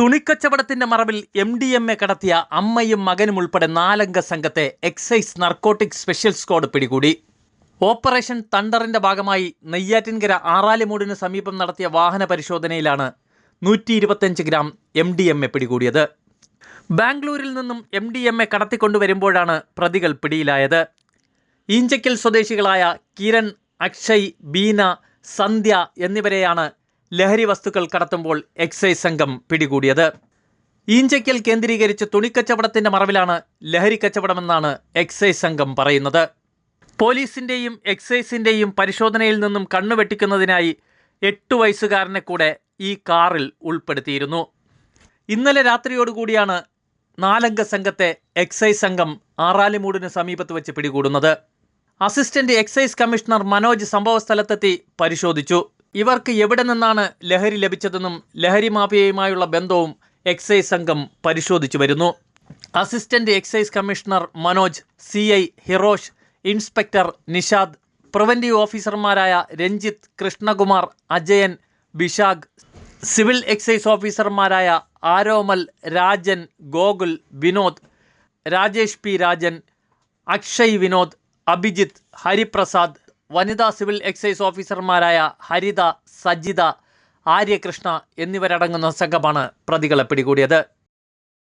തുണിക്കച്ചവടത്തിന്റെ മറവിൽ MDMA കടത്തിയ അമ്മയും മകനും ഉൾപ്പെടെ 4 അംഗ സംഘത്തെ എക്സൈസ് നാർക്കോട്ടിക് സ്പെഷ്യൽ സ്ക്വാഡ് പിടികൂടി. ഓപ്പറേഷൻ തണ്ടറിന്റെ ഭാഗമായി നെയ്യാറ്റിൻകര ആറാലിമൂടിന് സമീപം നടത്തിയ വാഹന പരിശോധനയിലാണ് 125 ഗ്രാം MDMA പിടികൂടിയത്. ബാംഗ്ലൂരിൽ നിന്നും MDMA കടത്തിക്കൊണ്ടുവരുമ്പോഴാണ് പ്രതികൾ പിടിയിലായത്. ഈഞ്ചക്കൽ സ്വദേശികളായ കിരൺ, അക്ഷയ്, ബീന, സന്ധ്യ എന്നിവരെയാണ് ലഹരി വസ്തുക്കൾ കടത്തുമ്പോൾ എക്സൈസ് സംഘം പിടികൂടിയത്. ഈഞ്ചക്കൽ കേന്ദ്രീകരിച്ച് തുണിക്കച്ചവടത്തിന്റെ മറവിലാണ് ലഹരി കച്ചവടമെന്നാണ് എക്സൈസ് സംഘം പറയുന്നത്. പോലീസിന്റെയും എക്സൈസിന്റെയും പരിശോധനയിൽ നിന്നും കണ്ണുവെട്ടിക്കുന്നതിനായി 8 വയസ്സുകാരനെ കൂടെ ഈ കാറിൽ ഉൾപ്പെടുത്തിയിരുന്നു. ഇന്നലെ രാത്രിയോടുകൂടിയാണ് 4 അംഗ സംഘത്തെ എക്സൈസ് സംഘം ആറാലിമൂടിന് സമീപത്ത് വെച്ച് പിടികൂടുന്നത്. അസിസ്റ്റന്റ് എക്സൈസ് കമ്മീഷണർ മനോജ് സംഭവസ്ഥലത്തെത്തി പരിശോധിച്ചു. ഇവർക്ക് എവിടെ നിന്നാണ് ലഹരി ലഭിച്ചതെന്നും ലഹരി മാഫിയയുമായുള്ള ബന്ധവും എക്സൈസ് സംഘം പരിശോധിച്ചു വരുന്നു. Assistant excise commissioner Manoj, CI Hirosh, inspector Nishad, preventive ഓഫീസർമാരായ രഞ്ജിത്ത്, കൃഷ്ണകുമാർ, അജയൻ, ബിഷാഖ്, സിവിൽ എക്സൈസ് ഓഫീസർമാരായ ആരോമൽ, രാജൻ, ഗോകുൽ, വിനോദ്, രാജേഷ് P. രാജൻ, അക്ഷയ് വിനോദ്, അഭിജിത്ത്, ഹരിപ്രസാദ്, വനിതാ സിവിൽ എക്സൈസ് ഓഫീസർമാരായ ഹരിത, സജിത, ആര്യകൃഷ്ണ എന്നിവരടങ്ങുന്ന സംഘമാണ് പ്രതികളെ പിടികൂടിയത്.